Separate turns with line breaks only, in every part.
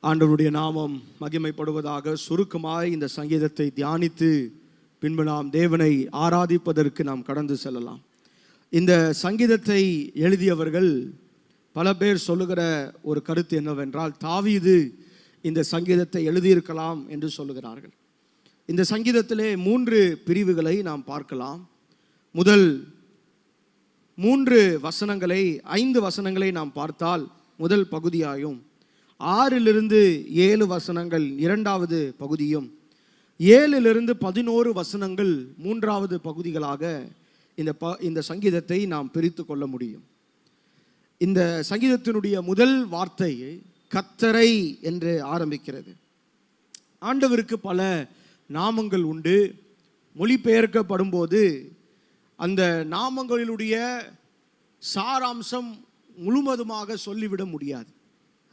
ஆண்டவருடைய நாமம் மகிமைப்படுவதாக. சுருக்கமாய் இந்த சங்கீதத்தை தியானித்து பின்பு நாம் தேவனை ஆராதிப்பதற்கு நாம் கடந்து செல்லலாம். இந்த சங்கீதத்தை எழுதியவர்கள் பல பேர் சொல்லுகிற ஒரு கருத்து என்னவென்றால், தாவீது இந்த சங்கீதத்தை எழுதியிருக்கலாம் என்று சொல்லுகிறார்கள். இந்த சங்கீதத்திலே 3 பிரிவுகளை நாம் பார்க்கலாம். முதல் 3 வசனங்களை 5 வசனங்களை நாம் பார்த்தால் முதல் பகுதியாயும், 6 7 வசனங்கள் இரண்டாவது பகுதியும், 7 11 வசனங்கள் மூன்றாவது பகுதிகளாக இந்த சங்கீதத்தை நாம் பிரித்து கொள்ள முடியும். இந்த சங்கீதத்தினுடைய முதல் வார்த்தை கர்த்தரை என்று ஆரம்பிக்கிறது. ஆண்டவருக்கு பல நாமங்கள் உண்டு. மொழிபெயர்க்கப்படும் போது அந்த நாமங்களினுடைய சாராம்சம் முழுவதுமாக சொல்லிவிட முடியாது.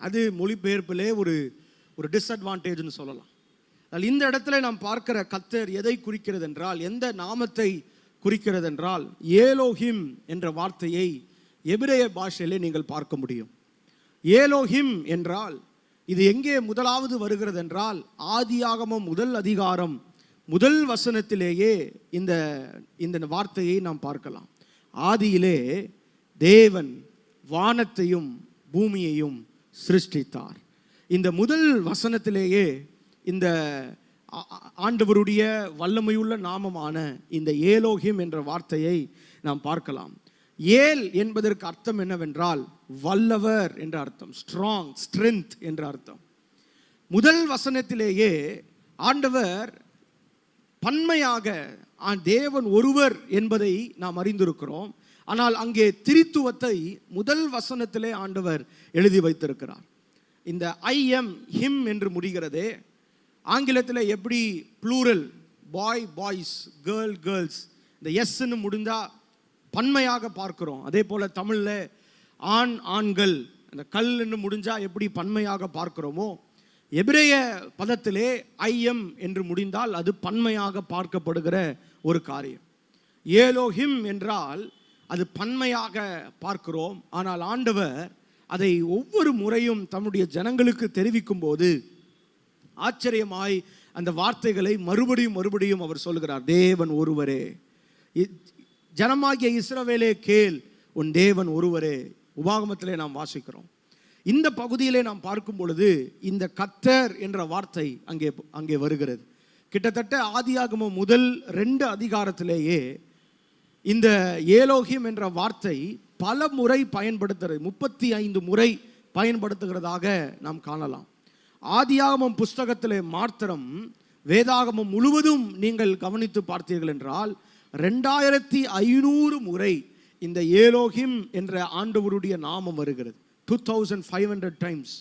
அது மொழிபெயர்ப்பிலே ஒரு டிஸ்அட்வான்டேஜ்னு சொல்லலாம். இந்த இடத்துல நாம் பார்க்கிற கர்த்தர் எதை குறிக்கிறது என்றால், எந்த நாமத்தை குறிக்கிறது என்றால், ஏலோஹிம் என்ற வார்த்தையை எபிரேய பாஷையிலே நீங்கள் பார்க்க முடியும். ஏலோஹிம் என்றால் இது எங்கே முதலாவது வருகிறது என்றால், ஆதியாகமம் முதல் அதிகாரம் முதல் வசனத்திலேயே இந்த வார்த்தையை நாம் பார்க்கலாம். ஆதியிலே தேவன் வானத்தையும் பூமியையும் சிருஷ்டித்தார். இந்த முதல் வசனத்திலேயே இந்த ஆண்டவருடைய வல்லமையுள்ள நாமமான இந்த ஏலோஹிம் என்ற வார்த்தையை நாம் பார்க்கலாம். ஏல் என்பதற்கு அர்த்தம் என்னவென்றால் வல்லவர் என்ற அர்த்தம், ஸ்ட்ராங், ஸ்ட்ரென்த் என்ற அர்த்தம். முதல் வசனத்திலேயே ஆண்டவர் பன்மையாக தேவன் ஒருவர் என்பதை நாம் அறிந்திருக்கிறோம். ஆனால் அங்கே திரித்துவத்தை முதல் வசனத்திலே ஆண்டவர் எழுதி வைத்திருக்கிறார். இந்த ஐ எம் ஹிம் என்று முடிகிறதே, ஆங்கிலத்தில் எப்படி plural, boy boys, girl girls, இந்த எஸ்ன்னு முடிந்தா பன்மையாக பார்க்கிறோம். அதே போல தமிழில் ஆண் ஆண்கள், அந்த கல்ன்னு முடிஞ்சா எப்படி பன்மையாக பார்க்கிறோமோ, எபிரேய பதத்திலே ஐஎம் என்று முடிந்தால் அது பன்மையாக பார்க்கப்படுகிற ஒரு காரியம். ஏலோஹிம் என்றால் அது பன்மையாக பார்க்கிறோம். ஆனால் ஆண்டவர் அதை ஒவ்வொரு முறையும் தம்முடைய ஜனங்களுக்கு தெரிவிக்கும் போது ஆச்சரியமாய் அந்த வார்த்தைகளை மறுபடியும் அவர் சொல்கிறார். தேவன் ஒருவரே, ஜனமாகிய இஸ்ரவேலே கேள், உன் தேவன் ஒருவரே. உபாகமத்திலே நாம் வாசிக்கிறோம். இந்த பகுதியிலே நாம் பார்க்கும் பொழுது இந்த கர்த்தர் என்ற வார்த்தை அங்கே வருகிறது. கிட்டத்தட்ட ஆதியாகமம் முதல் 2 அதிகாரத்திலேயே இந்த ஏலோஹிம் என்ற வார்த்தை பல முறை பயன்படுத்துகிறது, 35 முறை பயன்படுத்துகிறதாக நாம் காணலாம். ஆதியாகமம் புஸ்தகத்திலே மாத்திரம் வேதாகமம் முழுவதும் நீங்கள் கவனித்து பார்த்தீர்கள் என்றால் 2500 முறை இந்த ஏலோஹிம் என்ற ஆண்டவருடைய நாமம் வருகிறது. 2500 டைம்ஸ்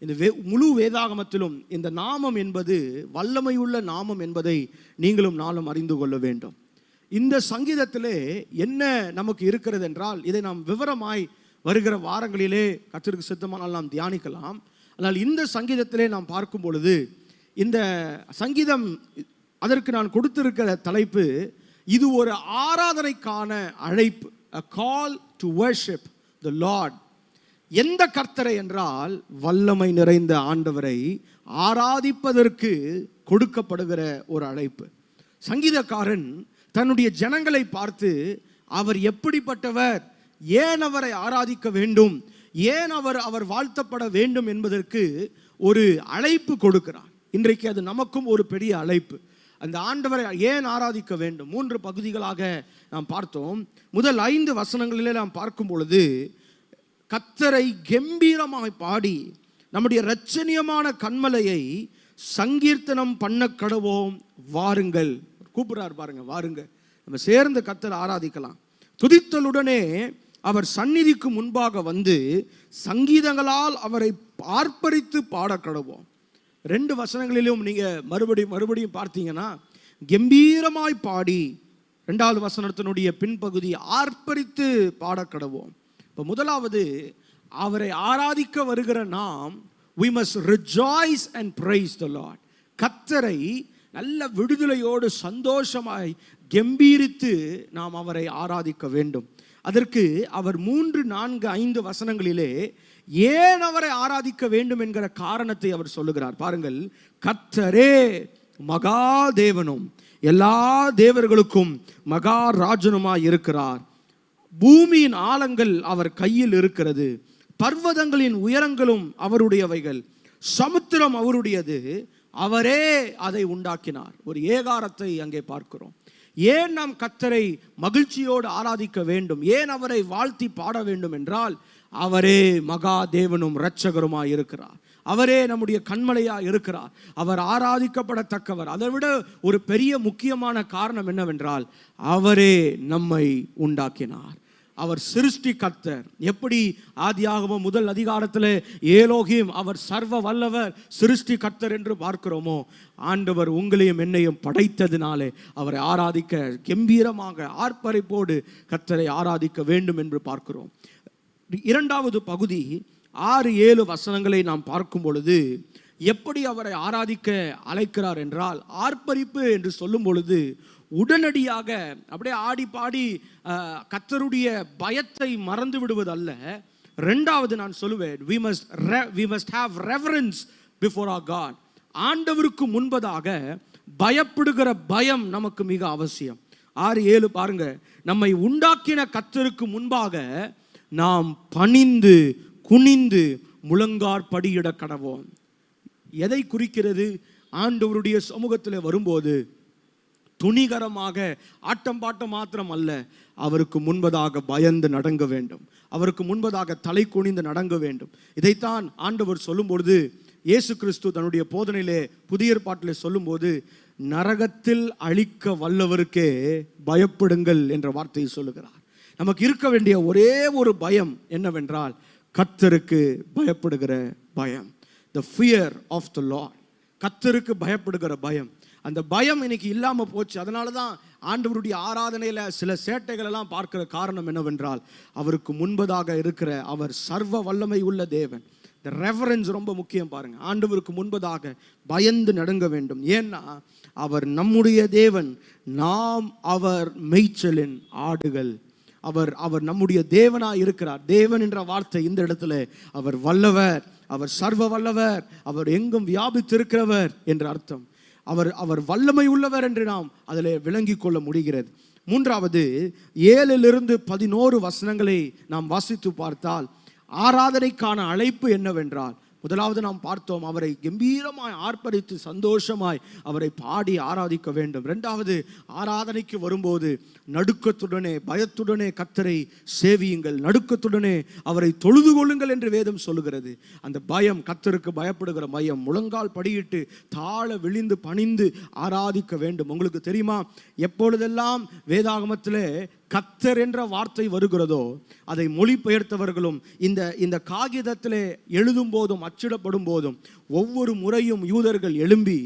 இந்த முழு வேதாகமத்திலும் இந்த நாமம் என்பது வல்லமையுள்ள நாமம் என்பதை நீங்களும் நானும் அறிந்து கொள்ள வேண்டும். இந்த சங்கீதத்திலே என்ன நமக்கு இருக்கிறது என்றால், இதை நாம் விவரமாய் வருகிற வாரங்களிலே கர்த்தருக்கு சித்தமானால் நாம் தியானிக்கலாம். ஆனால் இந்த சங்கீதத்திலே நாம் பார்க்கும் பொழுது, இந்த சங்கீதம் அதற்கு நான் கொடுத்திருக்கிற தலைப்பு, இது ஒரு ஆராதனைக்கான அழைப்பு, a call to worship the Lord. எந்த கர்த்தரை என்றால் வல்லமை நிறைந்த ஆண்டவரை ஆராதிப்பதற்கு கொடுக்கப்படுகிற ஒரு அழைப்பு. சங்கீதக்காரன் தன்னுடைய ஜனங்களை பார்த்து அவர் எப்படிப்பட்டவர், ஏன் அவரை ஆராதிக்க வேண்டும், ஏன் அவர் வாழ்த்தப்பட வேண்டும் என்பதற்கு ஒரு அழைப்பு கொடுக்கிறார். இன்றைக்கு அது நமக்கும் ஒரு பெரிய அழைப்பு. அந்த ஆண்டவரை ஏன் ஆராதிக்க வேண்டும்? 3 பகுதிகளாக நாம் பார்த்தோம். முதல் 5 வசனங்களிலே நாம் பார்க்கும் பொழுது, கர்த்தரை கம்பீரமாய் பாடி நம்முடைய இரட்சணியமான கன்மலையை சங்கீர்த்தனம் பண்ண கடவோம், வாருங்கள். கூப்பிடுறார் பாருங்க, வாருங்க, நம்ம சேர்ந்து கர்த்தரை ஆராதிக்கலாம். துதித்தலுடனே அவர் சந்நிதிக்கு முன்பாக வந்து சங்கீதங்களால் அவரை ஆர்ப்பரித்து பாட கடவோம். 2 வசனங்களிலும் நீங்க மறுபடியும் பார்த்தீங்கன்னா கம்பீரமாய் பாடி, 2வது வசனத்தினுடைய பின்பகுதி ஆர்ப்பரித்து பாட கடவோம். இப்போ முதலாவது, அவரை ஆராதிக்க வருகிற நாம் we must rejoice and praise the Lord. கர்த்தரை நல்ல விடுதலையோடு சந்தோஷமாய் கம்பீரித்து நாம் அவரை ஆராதிக்க வேண்டும். அதற்கு அவர் 3, 4, 5 வசனங்களிலே ஏன் அவரை ஆராதிக்க வேண்டும் என்கிற காரணத்தை அவர் சொல்லுகிறார். பாருங்கள், கர்த்தரே மகா தேவனும் எல்லா தேவர்களுக்கும் மகா ராஜனுமாய் இருக்கிறார். பூமியின் ஆழங்கள் அவர் கையில் இருக்கிறது, பர்வதங்களின் உயரங்களும் அவருடையவைகள், சமுத்திரம் அவருடையது, அவரே அதை உண்டாக்கினார். ஒரு ஏகாரத்தை அங்கே பார்க்கிறோம். ஏன் நாம் கர்த்தரை மகிழ்ச்சியோடு ஆராதிக்க வேண்டும், ஏன் அவரை வாழ்த்தி பாட வேண்டும் என்றால், அவரே மகா தேவனும் இரட்சகருமாய் இருக்கிறார். அவரே நம்முடைய கண்மலையாய் இருக்கிறார். அவர் ஆராதிக்கப்படத்தக்கவர். அதை விட ஒரு பெரிய முக்கியமான காரணம் என்னவென்றால், அவரே நம்மை உண்டாக்கினார். அவர் சிருஷ்டி கர்த்தர். எப்படி ஆதியாகமம் முதல் அதிகாரத்தில் ஏலோகிம் அவர் சர்வ வல்லவர் சிருஷ்டி கர்த்தர் என்று பார்க்கிறோமோ, ஆண்டவர் உங்களையும் என்னையும் படைத்ததினாலே அவரை ஆராதிக்க கம்பீரமாக ஆர்ப்பரிப்போடு கர்த்தரை ஆராதிக்க வேண்டும் என்று பார்க்கிறோம். இரண்டாவது பகுதி 6, 7 வசனங்களை நாம் பார்க்கும் பொழுது எப்படி அவரை ஆராதிக்க அழைக்கிறார் என்றால், ஆர்ப்பரிப்பு என்று சொல்லும் பொழுது உடனடியாக அப்படியே ஆடி பாடி கர்த்தருடைய பயத்தை மறந்து விடுவது அல்ல. ரெண்டாவது நான் சொல்லுவேன், we must have reverence before our God. ஆண்டவருக்கு முன்பதாக பயப்படுகிற பயம் நமக்கு மிக அவசியம். 6, 7 பாருங்க, நம்மை உண்டாக்கின கர்த்தருக்கு முன்பாக நாம் பணிந்து குனிந்து முழங்காற்படியிட கடவோம். எதை குறிக்கிறது? ஆண்டவருடைய சமூகத்தில் வரும்போது துணிகரமாக ஆட்டம் பாட்டம் மாத்திரம் அல்ல, அவருக்கு முன்பதாக பயந்து நடங்க வேண்டும், அவருக்கு முன்பதாக தலை குனிந்து நடங்க வேண்டும். இதைத்தான் ஆண்டவர் சொல்லும் பொழுது, இயேசு கிறிஸ்து தன்னுடைய போதனையிலே புதிய ஏற்பாட்டிலே சொல்லும்போது, நரகத்தில் அழிக்க வல்லவருக்கே பயப்படுங்கள் என்ற வார்த்தையை சொல்லுகிறார். நமக்கு இருக்க வேண்டிய ஒரே ஒரு பயம் என்னவென்றால், கர்த்தருக்கு பயப்படுகிற பயம். The fear of the Lord. கர்த்தருக்கு பயப்படுகிற பயம். அந்த பயம் இன்னைக்கு இல்லாம போச்சு. அதனால தான் ஆண்டவருடைய ஆராதனையில சில சேட்டைகள் எல்லாம் பார்க்கிற காரணம் என்னவென்றால், அவருக்கு முன்பதாக இருக்கிற அவர் சர்வ வல்லமை உள்ள தேவன். இந்த ரெவரன்ஸ் ரொம்ப முக்கியம். பாருங்க, ஆண்டவருக்கு முன்பதாக பயந்து நடுங்க வேண்டும். ஏன்னா அவர் நம்முடைய தேவன், நாம் அவர் மேய்ச்சலின் ஆடுகள். அவர் நம்முடைய தேவனாய் இருக்கிறார். தேவன் என்ற வார்த்தை இந்த இடத்துல அவர் வல்லவர், அவர் சர்வ வல்லவர், அவர் எங்கும் வியாபித்திருக்கிறவர் என்ற அர்த்தம். அவர் வல்லமை உள்ளவர் என்று நாம் அதில் விளங்கி கொள்ள முடிகிறது. மூன்றாவது 7 - 11 வசனங்களை நாம் வாசித்து பார்த்தால், ஆராதனைக்கான அழைப்பு என்னவென்றால், முதலாவது நாம் பார்த்தோம், அவரை கம்பீரமாய் ஆர்ப்பரித்து சந்தோஷமாய் அவரை பாடி ஆராதிக்க வேண்டும். இரண்டாவது, ஆராதனைக்கு வரும்போது நடுக்கத்துடனே பயத்துடனே கர்த்தரை சேவியுங்கள், நடுக்கத்துடனே அவரை தொழுது கொள்ளுங்கள் என்று வேதம் சொல்லுகிறது. அந்த பயம், கர்த்தருக்கு பயப்படுகிற பயம், முழங்கால் படியிட்டு தாழ விழுந்து பணிந்து ஆராதிக்க வேண்டும். உங்களுக்கு தெரியுமா, எப்பொழுதெல்லாம் வேதாகமத்திலே கர்த்தர் என்ற வார்த்தை வருகிறதோ அதை மொழிபெயர்த்தவர்களும் இந்த காகிதத்திலே எழுதும் போதும் அச்சிடப்படும் போதும் ஒவ்வொரு முறையும் யூதர்கள் எழும்பி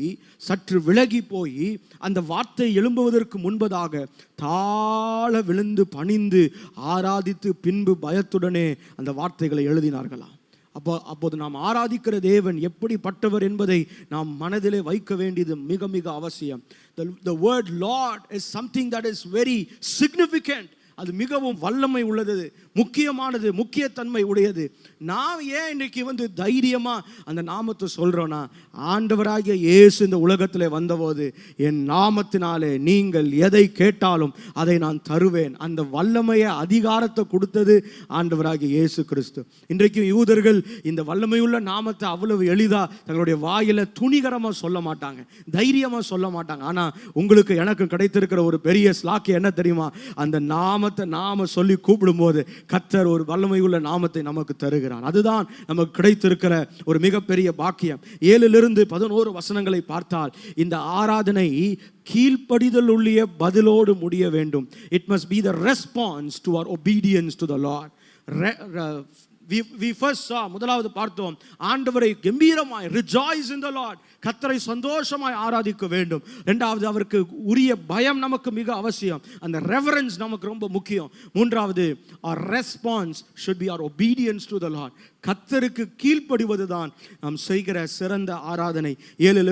சற்று விலகி போய் அந்த வார்த்தை எழும்புவதற்கு முன்பதாக தாழ விழுந்து பணிந்து ஆராதித்து பின்பு பயத்துடனே அந்த வார்த்தைகளை எழுதினார்களாம். அப்போது நாம் ஆராதிக்கிற தேவன் எப்படிப்பட்டவர் என்பதை நாம் மனதிலே வைக்க வேண்டியது மிக மிக அவசியம். The word Lord is something that is very significant. அது மிகவும் வல்லமை உள்ளது, முக்கியமானது, முக்கியத்தன்மை உடையது. நாம் ஏன் இன்னைக்கு தைரியமா அந்த நாமத்தை சொல்றோம்னா, ஆண்டவராகிய இயேசு இந்த உலகத்தில் வந்தபோது, என் நாமத்தினாலே நீங்கள் எதை கேட்டாலும் அதை நான் தருவேன். அந்த வல்லமையை அதிகாரத்தை கொடுத்தது ஆண்டவராகிய இயேசு கிறிஸ்து. இன்றைக்கு யூதர்கள் இந்த வல்லமையுள்ள நாமத்தை அவ்வளவு எளிதா தங்களுடைய வாயில துணிகரமா சொல்ல மாட்டாங்க, தைரியமா சொல்ல மாட்டாங்க. ஆனா உங்களுக்கு எனக்கு கிடைத்திருக்கிற ஒரு பெரிய ஸ்லாக்கியம் என்ன தெரியுமா? அந்த நாமத்தை நாம சொல்லி கூப்பிடும் போது கர்த்தர் ஒரு வல்லமை உள்ள நாமத்தை நமக்கு தருகிறார். அதுதான் நமக்கு கிடைத்திருக்கிற ஒரு மிகப்பெரிய பாக்கியம். 7 - 11 வசனங்களை பார்த்தால், இந்த ஆராதனை கீழ்ப்படிதல் உள்ள பதிலோடு முடிய வேண்டும். It must be the response to our obedience to the Lord. We first saw, முதலாவது பார்த்தோம், ஆண்டவரை கம்பீரமாய் rejoice in the Lord, கர்த்தரை சந்தோஷமாய் ஆராதிக்க வேண்டும். இரண்டாவது, அவருக்கு உரிய பயம் நமக்கு மிக அவசியம், அந்த ரெவரன்ஸ் நமக்கு ரொம்ப முக்கியம். மூன்றாவது, our response should be our obedience to the Lord. கர்த்தருக்கு கீழ்ப்படிவதுதான் நாம் செய்கிற சிறந்த ஆராதனை. 7